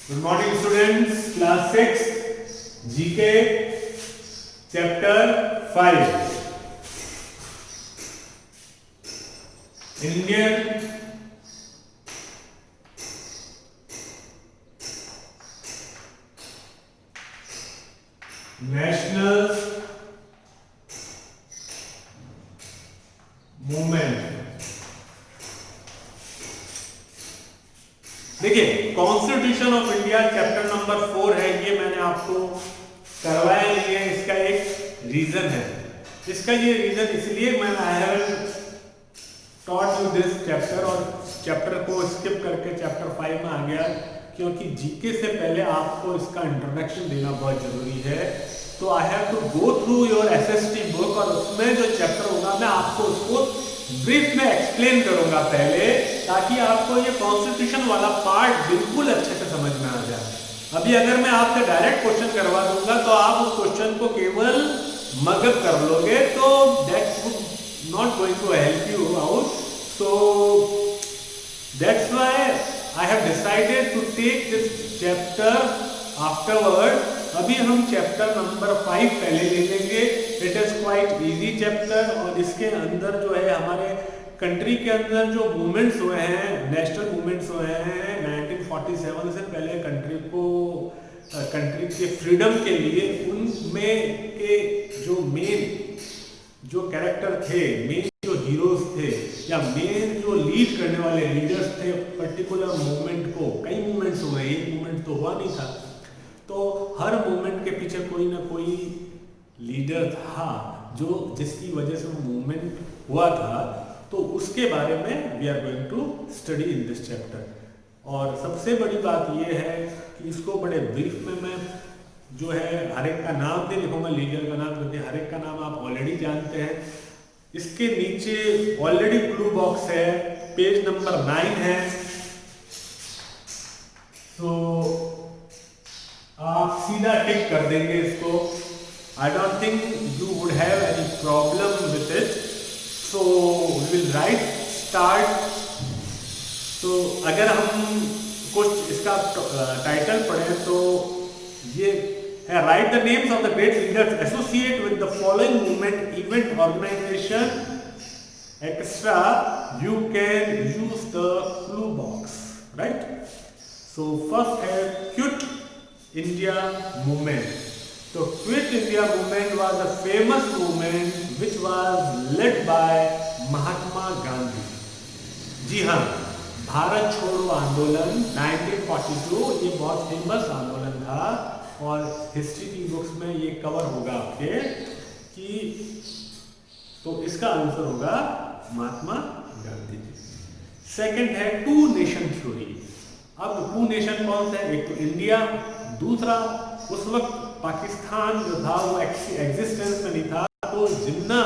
Good morning students, class 6 GK chapter 5 Indian national movement। देखिए constitution of India chapter number 4 है, ये मैंने आपको करवाया नहीं है। इसका एक रीजन है, इसका ये रीजन इसलिए मैंने I have taught you this chapter और चैप्टर को स्किप करके चैप्टर 5 में आ गया, क्योंकि जीके से पहले आपको इसका इंट्रोडक्शन देना बहुत जरूरी है। तो I have to go through your SST book और उसमें जो चैप्टर होगा मैं आपको उसको ब्रीफ में एक्सप्लेन करूंगा पहले, ताकि आपको ये कॉन्स्टिट्यूशन वाला पार्ट बिल्कुल अच्छे से समझ में आ जाए। अभी अगर मैं आपसे डायरेक्ट क्वेश्चन करवा दूंगा तो आप उस क्वेश्चन को केवल मगज कर लोगे, तो that would not going to help you out. So that's why I have decided to take this chapter afterward. अभी हम चैप्टर नंबर 5 पहले ले लेंगे। It is quite easy chapter और इसके अंदर जो है हमारे कंट्री के अंदर जो मूवमेंट्स हुए हैं, नेशनल मूवमेंट्स हुए हैं 1947 से पहले कंट्री के फ्रीडम के लिए, उनमें के जो मेन जो कैरेक्टर थे, मेन जो हीरोज थे या मेन जो लीड करने वाले लीडर्स थे पर्टिकुलर मूवमेंट को, कई मूवमेंट्स हुए, एक मूवमेंट तो हुआ नहीं था, तो हर मूवमेंट के पीछे कोई ना कोई लीडर था जो जिसकी वजह से वो मूवमेंट हुआ था। तो उसके बारे में we are going to study in this chapter. और सबसे बड़ी बात ये है कि इसको बड़े ब्रीफ में मैं जो है हर एक का नाम नहीं लिखूंगा, लीडर का नाम, क्योंकि हर एक का नाम आप ऑलरेडी जानते हैं। इसके नीचे ऑलरेडी ब्लू बॉक्स है, पेज नंबर 9 है। तो आप सीधा टिक कर देंगे इसको। I don't think you would have any problem with it. So we will right start. तो अगर हम कुछ इसका टाइटल पढ़ें तो ये है, right the names of the great leaders associate with the following movement, event, organization extra. You can use the blue box, right. So first है quit India movement. So Quit India movement was a famous movement which was led by Mahatma Gandhi. जी हाँ, भारत छोड़ो आंदोलन 1942 ये बहुत famous आंदोलन था और history की बुक्स में ये कवर होगा आपके कि, तो इसका आंसर होगा महात्मा गांधी जी। सेकंड है टू नेशन थ्योरी। अब टू नेशन कौन सा है? एक तो इंडिया, दूसरा उस वक्त पाकिस्तान जो था वो एग्जिस्टेंस में नहीं था। तो Jinnah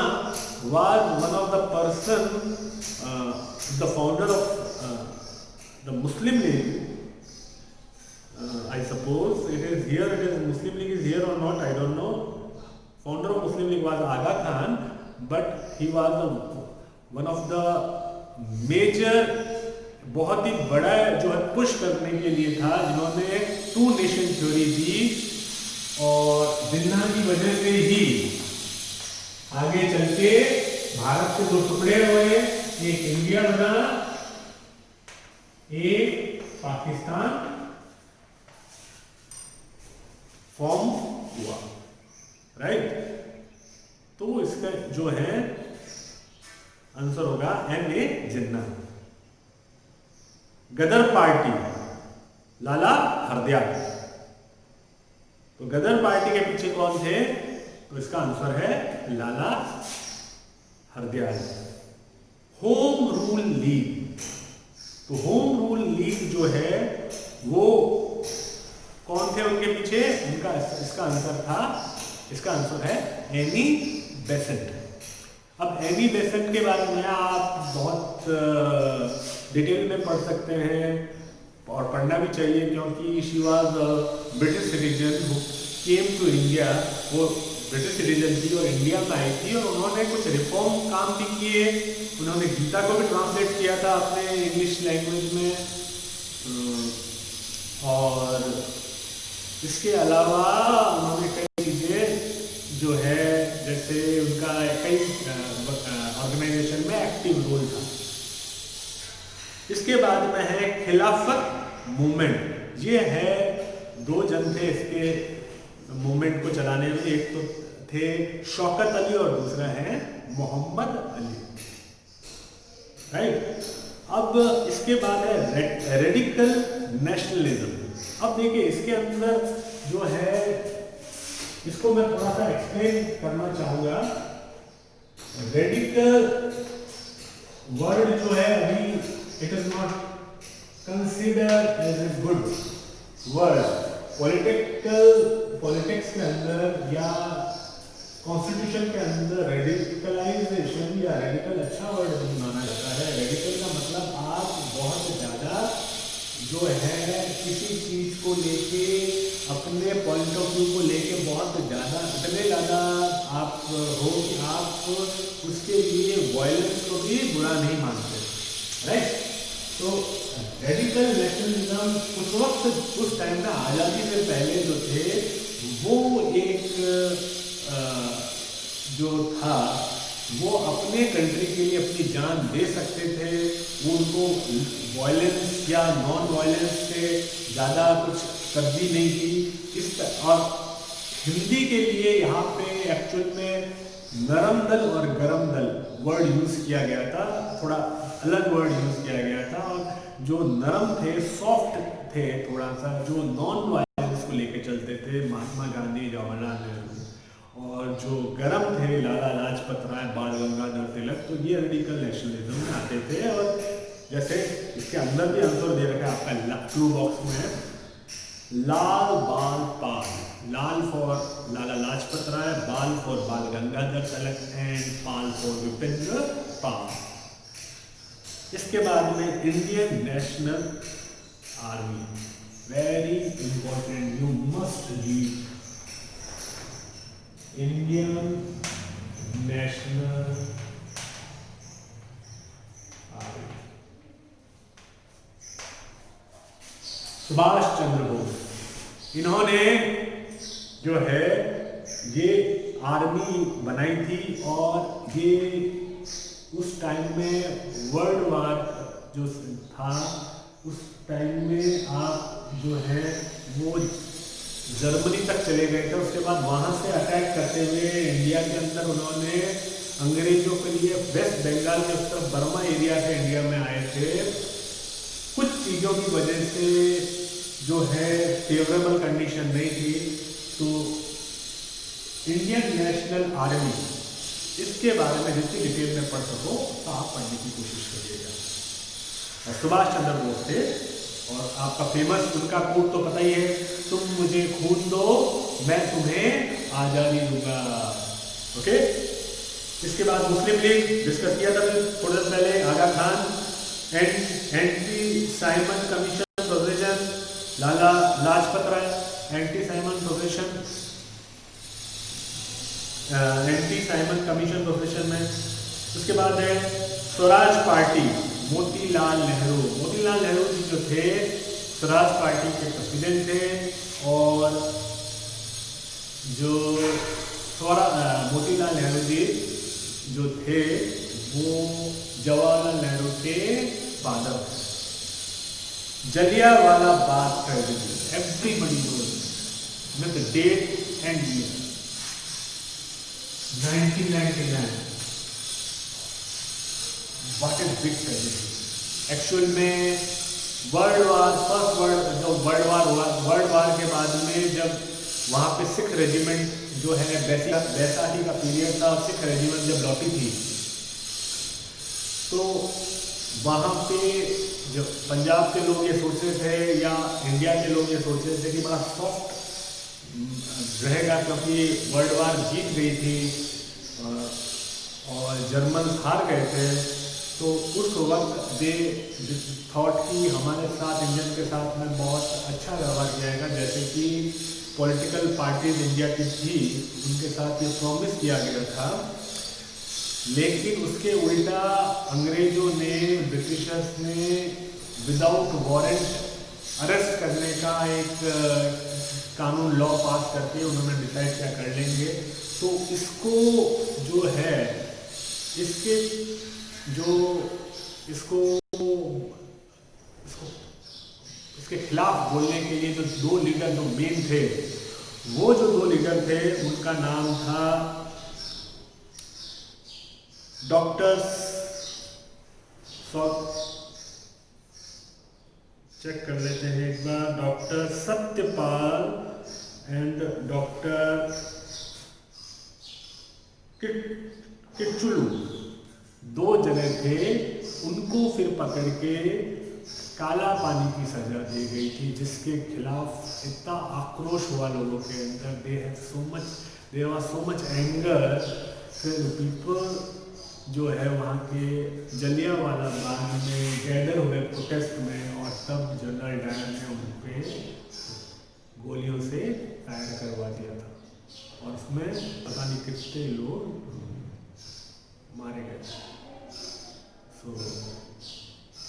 was one of the person, the founder of the Muslim League. I suppose it is here, it is Muslim League is here और not, I don't know. Founder of Muslim League was Aga Khan, but he was one of the major, बहुत ही बड़ा जो है push करने के लिए था, जिन्होंने टू नेशन थ्योरी दी। और जिन्ना की वजह से ही आगे चल के भारत के दो टुकड़े हुए, एक इंडिया बना, एक पाकिस्तान फॉर्म हुआ, राइट। तो इसका जो है आंसर होगा M.A. जिन्ना। गदर पार्टी लाला हरदयाल। तो गदर पार्टी के पीछे कौन थे? तो इसका आंसर है Lala Hardayal. Home Rule League. तो होम रूल लीग जो है वो कौन थे उनके पीछे? उनका इसका आंसर था, इसका आंसर है एनी बेसेंट। अब एनी बेसेंट के बारे में आप बहुत डिटेल में पढ़ सकते हैं और पढ़ना भी चाहिए, क्योंकि she was British citizen who came to India. वो ब्रिटिश सिटीजन थी और इंडिया में आई थी और उन्होंने कुछ रिफॉर्म काम भी किए। उन्होंने गीता को भी ट्रांसलेट किया था अपने इंग्लिश लैंग्वेज में। और इसके अलावा उन्होंने कई चीज़ें जो है, जैसे उनका कई ऑर्गेनाइजेशन में एक्टिव रोल था। इसके बाद में है खिलाफत मूवमेंट। ये है, दो जन थे इसके मूवमेंट को चलाने में, एक तो थे शौकत अली और दूसरा है मोहम्मद अली, राइट। अब इसके बाद है रेडिकल नेशनलिज्म। अब देखिए इसके अंदर जो है, इसको मैं थोड़ा सा एक्सप्लेन करना चाहूंगा। रेडिकल वर्ड जो है अभी it is not consider as a good word. Politics के अंदर या कॉन्स्टिट्यूशन के अंदर रेडिकलाइजेशन या रेडिकल अच्छा वर्ड नहीं माना जाता है। रेडिकल का मतलब आप बहुत ज़्यादा जो है किसी चीज़ को लेके, अपने पॉइंट ऑफ व्यू को लेके बहुत ज़्यादा, इतने ज़्यादा आप हो कि आप उसके लिए वायलेंस को भी बुरा नहीं मानते, राइट। तो रेडिकल नेशनलिज्म उस वक्त, उस टाइम में आज़ादी से पहले जो थे, वो एक जो था वो अपने कंट्री के लिए अपनी जान दे सकते थे। वो उनको वायलेंस या नॉन वायलेंस से ज़्यादा कुछ तरजीह नहीं थी। और हिंदी के लिए यहाँ पे एक्चुअल में नरम दल और गरम दल वर्ड यूज़ किया गया था, थोड़ा अलग वर्ड यूज़ किया गया था। और जो नरम थे, सॉफ्ट थे थोड़ा सा, जो नॉन वायलेंस को लेके चलते थे, महात्मा गांधी, जवाहरलाल नेहरू, और जो गरम थे लाला लाजपत राय, बाल गंगाधर तिलक, तो ये रेडिकल नेशनलिज्म में आते थे। और जैसे इसके अंदर भी आंसर दे रखा है आपका क्लू बॉक्स में, लाल बाल पाल, लाल for Lala Lajpat Rai, Bal for Bal Gangadhar Tilak and Pal for Vipin Pal. इसके बाद में Indian National Army, very important, you must read Indian National Army. Subhash Chandra Bose, इन्होंने जो है ये आर्मी बनाई थी। और ये उस टाइम में वर्ल्ड वार जो था, उस टाइम में आप जो है वो जर्मनी तक चले गए थे। उसके बाद वहाँ से अटैक करते हुए इंडिया के अंदर उन्होंने अंग्रेजों के लिए वेस्ट बंगाल के उस तरफ बर्मा एरिया से इंडिया में आए थे। कुछ चीज़ों की वजह से जो है फेवरेबल कंडीशन नहीं थी, तो इंडियन नेशनल आर्मी, इसके बारे में जितनी डिटेल में पढ़ सको तो आप पढ़ने की कोशिश करिएगा। सुभाष चंद्र बोस थे, और आपका फेमस उनका कोट तो पता ही है, तुम मुझे खून दो मैं तुम्हें आज़ादी दूंगा, ओके। इसके बाद मुस्लिम लीग डिस्कस किया था थोड़ी देर पहले, Aga Khan, anti Simon commission provision, Lala Lajpat Rai, anti Simon provision, anti Simon commission provision में। उसके बाद है स्वराज पार्टी, मोतीलाल नेहरू। मोतीलाल नेहरू जी जो थे स्वराज पार्टी के प्रेसिडेंट थे। और जो मोतीलाल नेहरू जी जो थे वो जवाहरलाल नेहरू के फादर थे। Jallianwala Bagh tragedy, everybody knows with the date and year, 1999। What is big tragedy. Actual में वर्ल्ड वार के बाद में जब वहाँ पे सिख रेजिमेंट जो है, बैसाखी का पीरियड था, सिख रेजिमेंट जब लौटी थी, तो वहाँ पे जो पंजाब के लोग ये सोचते थे या इंडिया के लोग ये सोचते थे कि बड़ा सॉफ्ट रहेगा, क्योंकि वर्ल्ड वार जीत गई थी और जर्मन हार गए थे। तो उस वक्त दे थॉट कि हमारे साथ, इंडियन के साथ में बहुत अच्छा व्यवहार किया जाएगा, जैसे कि पॉलिटिकल पार्टीज इंडिया की थी, उनके साथ ये प्रॉमिस किया गया था। लेकिन उसके उल्टा अंग्रेजों ने, ब्रिटिशर्स ने विदाउट वारंट अरेस्ट करने का एक कानून लॉ पास करके उन्होंने डिसाइड क्या कर लेंगे। तो इसको जो है इसके जो इसको इसके खिलाफ बोलने के लिए जो दो लीडर जो मेन थे, वो जो दो लीडर थे उनका नाम था डॉक्टर चेक कर लेते हैं एक बार, doctor Satyapal and doctor Kitchlew, दो जने थे। उनको फिर पकड़ के काला पानी की सजा दी गई थी, जिसके खिलाफ इतना आक्रोश हुआ लोगों के अंदर। There was so much anger. फिर पीपल जो है वहाँ के जलियांवाला बाग में गैदर हुए प्रोटेस्ट में, और तब जनरल डायर ने उन पे गोलियों से फायर करवा दिया था, और उसमें पता नहीं कितने लोग मारे गए। सो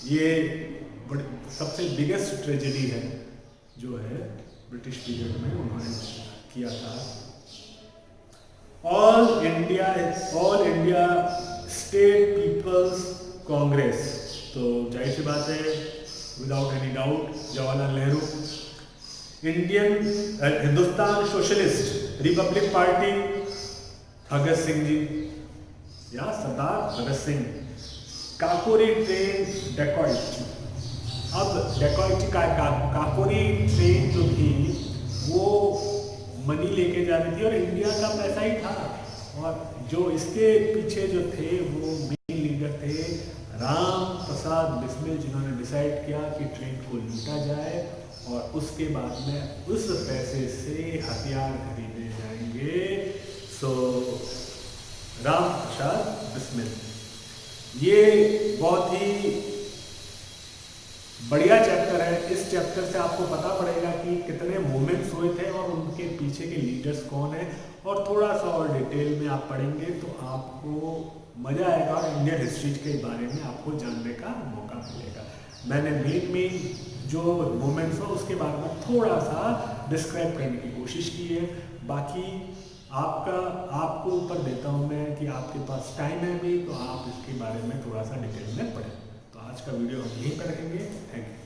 ये सबसे बिगेस्ट ट्रेजेडी है जो है ब्रिटिश पीरियड में उन्होंने किया था। All India State People's Congress, तो जाहिर सी बात है, without any doubt Jawaharlal Nehru. Hindustan Socialist Republic Party Bhagat Singh ji या सरदार भगत सिंह। काकोरी ट्रेन डेकॉइट, अब डेकॉइट काकोरी ट्रेन जो थी वो मनी लेके जा रही थी और इंडिया का पैसा ही था, और जो इसके पीछे जो थे वो मेन लीडर थे राम प्रसाद बिस्मिल, जिन्होंने डिसाइड किया कि ट्रेन को लूटा जाए और उसके बाद में उस पैसे से हथियार खरीदे जाएंगे। सो राम प्रसाद बिस्मिल, ये बहुत ही बढ़िया चैप्टर है। इस चैप्टर से आपको पता पड़ेगा कि कितने मूवमेंट्स हुए थे और उनके पीछे के लीडर्स कौन है, और थोड़ा सा और डिटेल में आप पढ़ेंगे तो आपको मज़ा आएगा और इंडियन हिस्ट्री के बारे में आपको जानने का मौका मिलेगा। मैंने मेन जो मूवमेंट्स हो उसके बारे में थोड़ा सा डिस्क्राइब करने की कोशिश की है। बाकी आपको ऊपर देता हूँ मैं कि आपके पास टाइम है भी, तो आप इसके बारे में थोड़ा सा डिटेल में पढ़ें। तो आज का वीडियो हम यहीं पर रखेंगे। Thank you.